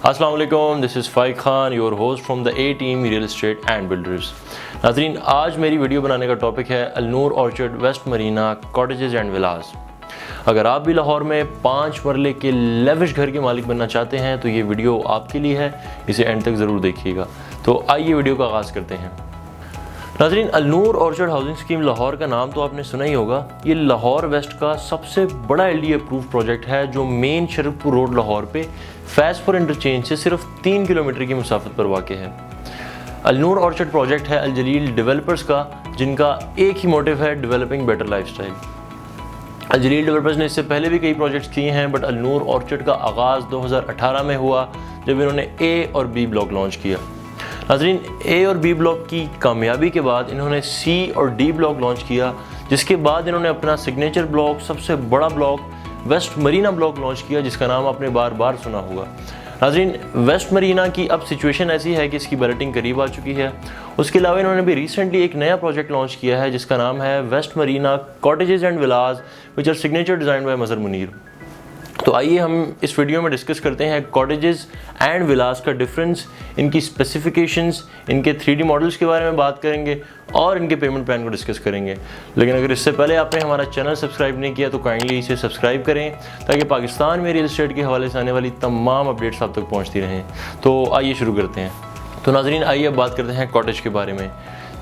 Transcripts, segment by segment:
अस्सलाम वालेकुम, this is Faik Khan, your host from the A team real estate and builders. नाज़रीन, आज मेरी वीडियो बनाने का टॉपिक है Al-Noor orchard west marina cottages and villas. अगर आप भी लाहौर में 5 मरले के लेविश घर के मालिक बनना चाहते हैं तो ये वीडियो आपके लिए है, इसे एंड तक ज़रूर देखिएगा। तो आइए वीडियो का आगाज़ करते हैं। नाज़रीन, अल-नूर ऑर्चर्ड हाउसिंग स्कीम लाहौर का नाम तो आपने सुना ही होगा। ये लाहौर वेस्ट का सबसे बड़ा LD अप्रूव प्रोजेक्ट है जो मेन शरीफपुर रोड लाहौर पे फैज़पुर इंटरचेंज से सिर्फ 3 किलोमीटर की मुसाफत पर वाक़ है। अल-नूर ऑर्चर्ड प्रोजेक्ट है अल जलील डेवलपर्स का, जिनका एक ही मोटिव है, डेवलपिंग बेटर लाइफस्टाइल। अल जलील डेवलपर्स ने इससे पहले भी कई प्रोजेक्ट्स किए हैं, बट अल-नूर ऑर्चर्ड का आगाज़ 2018 में हुआ जब इन्होंने A और B ब्लॉक लॉन्च किया। नाज़रीन, A और B ब्लॉक की कामयाबी के बाद इन्होंने C और D ब्लॉक लॉन्च किया, जिसके बाद इन्होंने अपना सिग्नेचर ब्लॉक, सबसे बड़ा block west marina block launch किया, जिसका नाम आपने बार बार सुना होगा। नाज़रीन, वेस्ट मरीना की अब सिचुएशन ऐसी है कि इसकी बैलेटिंग करीब आ चुकी है। उसके अलावा इन्होंने भी रिसेंटली एक नया प्रोजेक्ट लॉन्च किया है जिसका नाम है west marina cottages and villas which are signature design by Mazhar Munir. तो आइए हम इस वीडियो में डिस्कस करते हैं कॉटेजेस एंड विलास का डिफरेंस, इनकी स्पेसिफिकेशंस, इनके 3D मॉडल्स के बारे में बात करेंगे और इनके पेमेंट प्लान को डिस्कस करेंगे। लेकिन अगर इससे पहले आपने हमारा चैनल सब्सक्राइब नहीं किया तो काइंडली इसे सब्सक्राइब करें ताकि पाकिस्तान में रियल एस्टेट के हवाले से आने वाली तमाम अपडेट्स आप तक पहुँचती रहें। तो आइए शुरू करते हैं। तो नाज़रीन, आइए अब बात करते हैं कॉटेज के बारे में।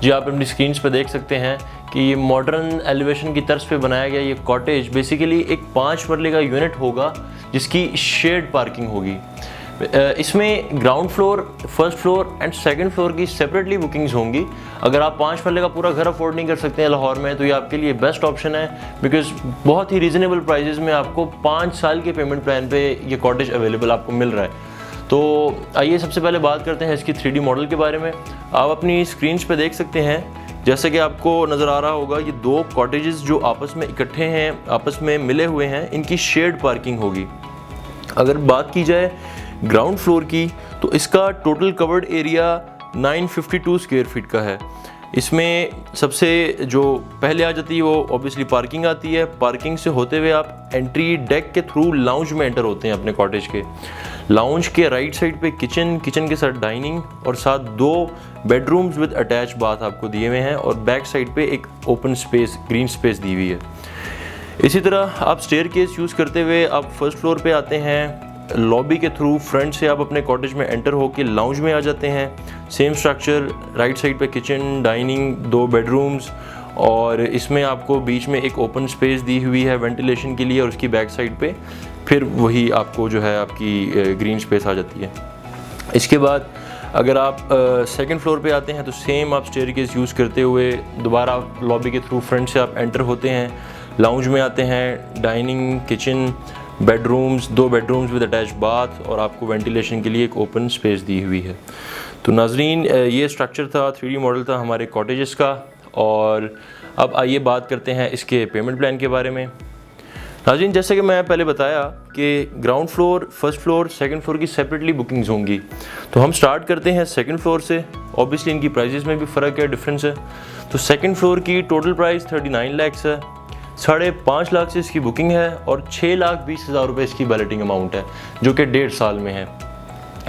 जी, आप अपनी स्क्रीन्स पर देख सकते हैं कि ये मॉडर्न एलिवेशन की तर्ज पे बनाया गया ये कॉटेज बेसिकली एक 5 मरले का यूनिट होगा जिसकी शेड पार्किंग होगी। इसमें ground floor, first floor and second floor की सेपरेटली बुकिंग्स होंगी। अगर आप 5 मरले का पूरा घर अफोर्ड नहीं कर सकते हैं लाहौर में तो ये आपके लिए बेस्ट ऑप्शन है, बिकॉज बहुत ही रीज़नेबल प्राइजेज़ में आपको 5 साल के पेमेंट प्लान पे ये कॉटेज अवेलेबल आपको मिल रहा है। तो आइए सबसे पहले बात करते हैं इसकी 3D मॉडल के बारे में। आप अपनी स्क्रीन्स पे देख सकते हैं, जैसे कि आपको नज़र आ रहा होगा, ये 2 कॉटेजेस जो आपस में इकट्ठे हैं, आपस में मिले हुए हैं, इनकी शेड पार्किंग होगी। अगर बात की जाए ग्राउंड फ्लोर की तो इसका total covered area 952 square feet का है। इसमें सबसे जो पहले आ जाती है वो ऑब्वियसली पार्किंग आती है। पार्किंग से होते हुए आप एंट्री डेक के थ्रू लाउंज में एंटर होते हैं अपने कॉटेज के। लाउंज के राइट साइड पे किचन के साथ डाइनिंग और साथ 2 बेडरूम्स विद अटैच बाथ आपको दिए हुए हैं और बैक साइड पे एक ओपन स्पेस, ग्रीन स्पेस दी हुई है। इसी तरह आप स्टेयरकेस यूज़ करते हुए आप फर्स्ट फ्लोर पे आते हैं। लॉबी के थ्रू फ्रंट से आप अपने कॉटेज में एंटर होकर लाउंज में आ जाते हैं। सेम स्ट्रक्चर, राइट साइड पे किचन, डाइनिंग, 2 बेडरूम्स और इसमें आपको बीच में एक ओपन स्पेस दी हुई है वेंटिलेशन के लिए और उसकी बैक साइड पे फिर वही आपको जो है आपकी ग्रीन स्पेस आ जाती है। इसके बाद अगर आप सेकंड फ्लोर पे आते हैं तो सेम आप स्टेयरकेस यूज़ करते हुए दोबारा लॉबी के थ्रू फ्रंट से आप एंटर होते हैं, लाउंज में आते हैं, dining, kitchen, bedrooms, 2 bedrooms with attach bath और आपको वेंटिलेशन के लिए एक ओपन स्पेस दी हुई है। तो नाज़रीन, ये स्ट्रक्चर था, 3D मॉडल था हमारे कॉटेजेस का। और अब आइए बात करते हैं इसके पेमेंट प्लान के बारे में। नाज़रीन, जैसे कि मैं पहले बताया कि ground floor, first floor, second floor की सेपरेटली बुकिंग्स होंगी। तो हम स्टार्ट करते हैं सेकंड फ्लोर से। ऑब्वियसली इनकी प्राइजेस में भी फ़र्क है, डिफरेंस है। तो सेकंड फ्लोर की टोटल प्राइस 39 लाख है, 5.5 लाख से इसकी बुकिंग है और 6,20,000 रुपये इसकी बैलेटिंग अमाउंट है जो कि 1.5 साल में है।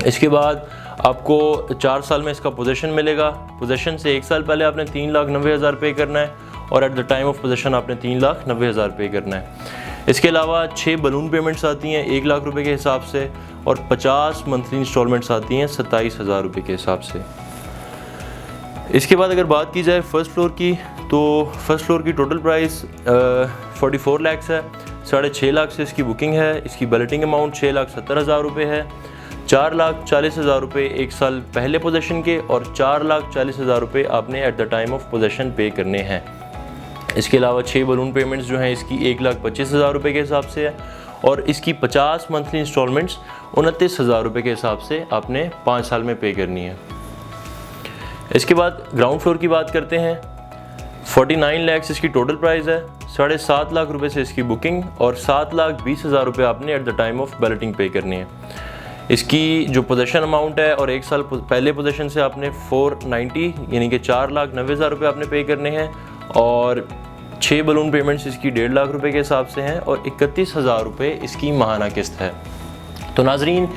इसके बाद आपको 4 साल में इसका पोजेशन मिलेगा। पोजेशन से 1 साल पहले आपने 3,90,000 पे करना है और at the time of possession आपने 3,90,000 पे करना है। इसके अलावा 6 बलून पेमेंट्स आती हैं 1 लाख रुपए के हिसाब से और 50 मंथली इंस्टॉलमेंट्स आती हैं 27,000 रुपये के हिसाब से। इसके बाद अगर बात की जाए फर्स्ट फ्लोर की तो फर्स्ट फ्लोर की टोटल प्राइस 44 लाख है, 6.5 लाख से इसकी बुकिंग है। इसकी बैलेटिंग अमाउंट 6,70,000 रुपये है। 4,40,000 रुपये 1 साल पहले पोजेशन के और 4,40,000 रुपये आपने at the time of possession पे करने हैं। इसके अलावा 6 बलून पेमेंट्स जो हैं इसकी 1,25,000 रुपये के हिसाब से है और इसकी 50 मंथली इंस्टॉलमेंट्स 29,000 रुपये के हिसाब से आपने 5 साल में पे करनी है। इसके बाद ग्राउंड फ्लोर की बात करते हैं। 49 लाख इसकी टोटल प्राइस है, 7.5 लाख रुपए से इसकी बुकिंग और 7,20,000 रुपये आपने at the time of balloting पे करनी है। इसकी जो पोजेशन अमाउंट है और 1 साल पहले पोजेशन से आपने 490 यानी कि 4,90,000 रुपये आपने पे करने हैं और 6 बलून पेमेंट्स इसकी 1.5 लाख रुपए के हिसाब से हैं और 31,000 रुपये इसकी माहाना किस्त है। तो नाजरीन,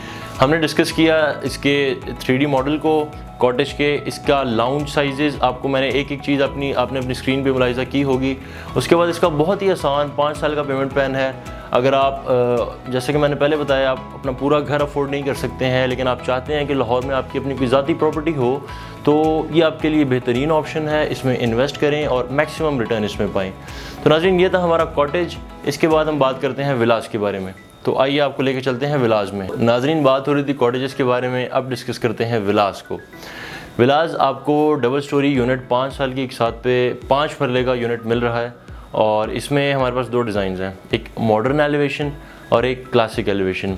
हमने डिस्कस किया इसके 3D मॉडल को कॉटेज के, इसका लाउंज साइजेस आपको मैंने एक एक चीज़ आपने अपनी स्क्रीन पे मुलाहिजा की होगी। उसके बाद इसका बहुत ही आसान 5 साल का पेमेंट प्लान है। अगर आप जैसे कि मैंने पहले बताया, आप अपना पूरा घर अफोर्ड नहीं कर सकते हैं, लेकिन आप चाहते हैं कि लाहौर में आपकी अपनी कोई ज़ाती प्रॉपर्टी हो, तो ये आपके लिए बेहतरीन ऑप्शन है। इसमें इन्वेस्ट करें और मैक्सिमम रिटर्न इसमें पाएँ। तो नाज़रीन, ये था हमारा कॉटेज। इसके बाद हम बात करते हैं विलास के बारे में। तो आइए आपको लेके चलते हैं विलास में। नाज़रीन, बात हो रही थी कॉटेजेस के बारे में, अब डिस्कस करते हैं विलास को। विलास आपको डबल स्टोरी यूनिट 5 साल की एक साथ पे 5 मरले का यूनिट मिल रहा है, और इसमें हमारे पास 2 डिज़ाइंस हैं, एक मॉडर्न एलिवेशन और एक क्लासिक एलिवेशन।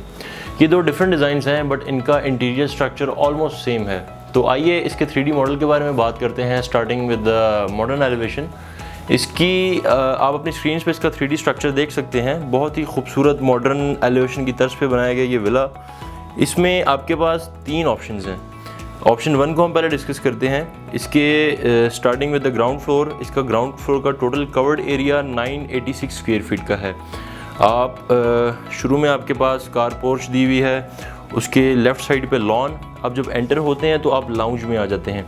ये 2 डिफरेंट डिज़ाइंस हैं, बट इनका इंटीरियर स्ट्रक्चर ऑलमोस्ट सेम है। तो आइए इसके 3D मॉडल के बारे में बात करते हैं, starting with the modern elevation. इसकी आप अपनी स्क्रीन पे इसका 3D स्ट्रक्चर देख सकते हैं। बहुत ही खूबसूरत मॉडर्न एलिवेशन की तर्ज पे बनाया गया ये विला। इसमें आपके पास 3 ऑप्शंस हैं। ऑप्शन 1 को हम पहले डिस्कस करते हैं। इसके starting with the ground floor, इसका ग्राउंड फ्लोर का total covered area 986 square feet का है। आप शुरू में आपके पास कार पोर्च दी हुई है, उसके लेफ़्ट साइड पे लॉन। अब जब एंटर होते हैं तो आप लाउंज में आ जाते हैं।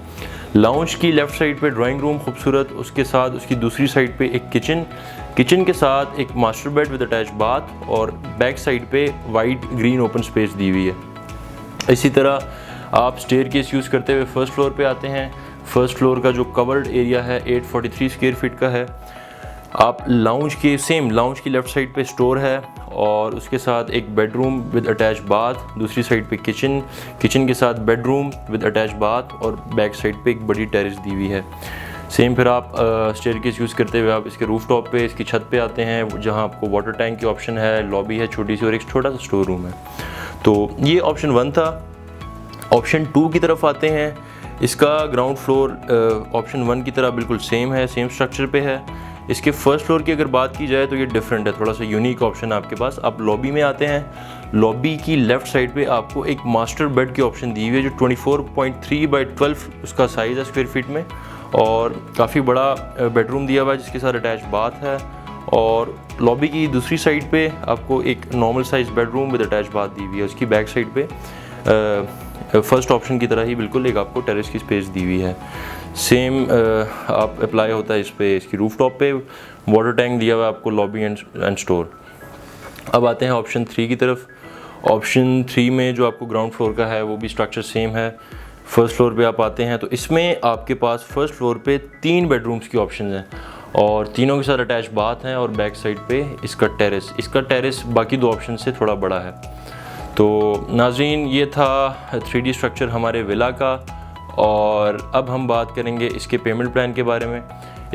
लाउंज की लेफ़्ट साइड पे ड्राइंग रूम खूबसूरत, उसके साथ उसकी दूसरी साइड पे एक किचन के साथ एक master bed with attach bath, और बैक साइड पे वाइट ग्रीन ओपन स्पेस दी हुई है। इसी तरह आप स्टेयरकेस यूज़ करते हुए फर्स्ट फ्लोर पे आते हैं। फर्स्ट फ्लोर का जो कवर्ड एरिया है 843 स्क्वायर फीट का है। आप लाउंज की लेफ़्ट साइड पे स्टोर है, और उसके साथ एक बेडरूम विद अटैच बाथ, दूसरी साइड पे किचन के साथ बेडरूम विद अटैच बाथ, और बैक साइड पे एक बड़ी टेरेस दी हुई है। सेम फिर आप स्टेयरकेस यूज़ करते हुए आप इसके रूफ टॉप पे, इसकी छत पे आते हैं, जहां आपको वाटर टैंक की ऑप्शन है, लॉबी है छोटी सी, और एक छोटा सा स्टोर रूम है। तो ये ऑप्शन 1 था। ऑप्शन 2 की तरफ आते हैं। इसका ग्राउंड फ्लोर ऑप्शन 1 की तरह बिल्कुल सेम है, सेम स्ट्रक्चर पे है। इसके फर्स्ट फ्लोर की अगर बात की जाए तो ये डिफरेंट है, थोड़ा सा यूनिक ऑप्शन है आपके पास। आप लॉबी में आते हैं। लॉबी की लेफ़्ट साइड पे आपको एक मास्टर बेड की ऑप्शन दी हुई है, जो 24.3 बाई 12 उसका साइज़ है स्क्वायर फीट में, और काफ़ी बड़ा बेडरूम दिया हुआ है जिसके साथ अटैच बाथ है। और लॉबी की दूसरी साइड पे आपको एक normal size bedroom with attach bath दी हुई है। उसकी बैक साइड पे फर्स्ट ऑप्शन की तरह ही बिल्कुल एक आपको टेरेस की स्पेस दी हुई है। सेम आप अप्लाई होता है इस पे, इसकी रूफ टॉप पे वाटर टैंक दिया हुआ है आपको, लॉबी एंड स्टोर। अब आते हैं ऑप्शन 3 की तरफ। ऑप्शन 3 में जो आपको ग्राउंड फ्लोर का है वो भी स्ट्रक्चर सेम है। फर्स्ट फ्लोर पे आप आते हैं तो इसमें आपके पास फर्स्ट फ्लोर पे 3 बेडरूम्स की ऑप्शन हैं, और तीनों के साथ अटैच बाथ हैं, और बैक साइड पे इसका टेरेस बाकी 2 ऑप्शन से थोड़ा बड़ा है। तो नाज़रीन, ये था 3D स्ट्रक्चर हमारे विला का। और अब हम बात करेंगे इसके पेमेंट प्लान के बारे में।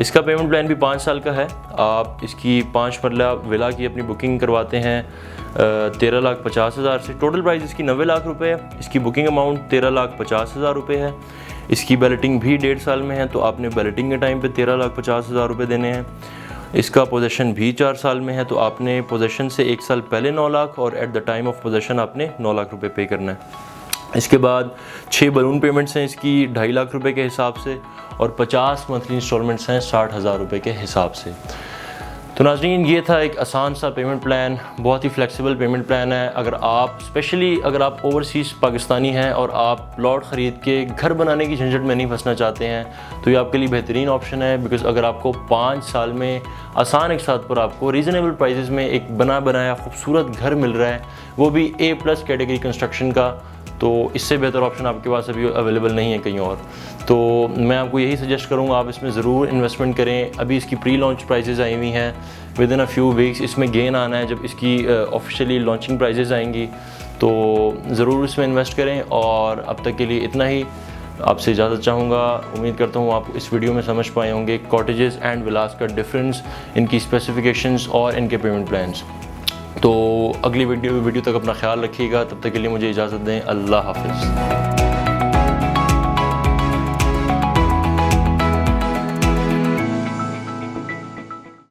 इसका पेमेंट प्लान भी 5 साल का है। आप इसकी 5 मरला विला की अपनी बुकिंग करवाते हैं 13,50,000 से। टोटल प्राइस इसकी 90 लाख रुपए है। इसकी बुकिंग अमाउंट 13,50,000 रुपये है। इसकी बैलेटिंग भी 1.5 साल में है, तो आपने बैलेटिंग के टाइम पे 13,50,000 रुपये देने हैं। इसका पोजेशन भी 4 साल में है, तो आपने पोजेशन से 1 साल पहले 9 लाख, और at the time of possession आपने 9 लाख रुपये पे करना है। इसके बाद 6 बलून पेमेंट्स हैं इसकी 2.5 लाख रुपए के हिसाब से, और 50 मंथली इंस्टॉलमेंट्स हैं 60,000 रुपये के हिसाब से। तो नाज़रीन, ये था एक आसान सा पेमेंट प्लान, बहुत ही फ्लेक्सिबल पेमेंट प्लान है। अगर आप स्पेशली अगर आप ओवरसीज़ पाकिस्तानी हैं और आप प्लॉट ख़रीद के घर बनाने की झंझट में नहीं फंसना चाहते हैं, तो ये आपके लिए बेहतरीन ऑप्शन है। बिकॉज़ अगर आपको 5 साल में आसान एक साथ पर आपको रीज़नेबल प्राइसेस में एक बनाया खूबसूरत घर मिल रहा है, वो भी A+ कैटेगरी कंस्ट्रक्शन का, तो इससे बेहतर ऑप्शन आपके पास अभी अवेलेबल नहीं है कहीं और। तो मैं आपको यही सजेस्ट करूँगा आप इसमें ज़रूर इन्वेस्टमेंट करें। अभी इसकी प्री लॉन्च प्राइसेस आई हुई हैं, with in a few weeks इसमें गेन आना है। जब इसकी ऑफिशियली लॉन्चिंग प्राइसेस आएंगी तो ज़रूर इसमें इन्वेस्ट करें। और अब तक के लिए इतना ही, आपसे इजाज़त चाहूँगा। उम्मीद करता हूँ आप इस वीडियो में समझ पाए होंगे कॉटेजेस एंड विलास का डिफरेंस, इनकी स्पेसिफिकेशंस और इनके पेमेंट प्लान्स। तो अगली वीडियो तक अपना ख्याल रखिएगा। तब तक के लिए मुझे इजाज़त दें। अल्लाह हाफ़िज़।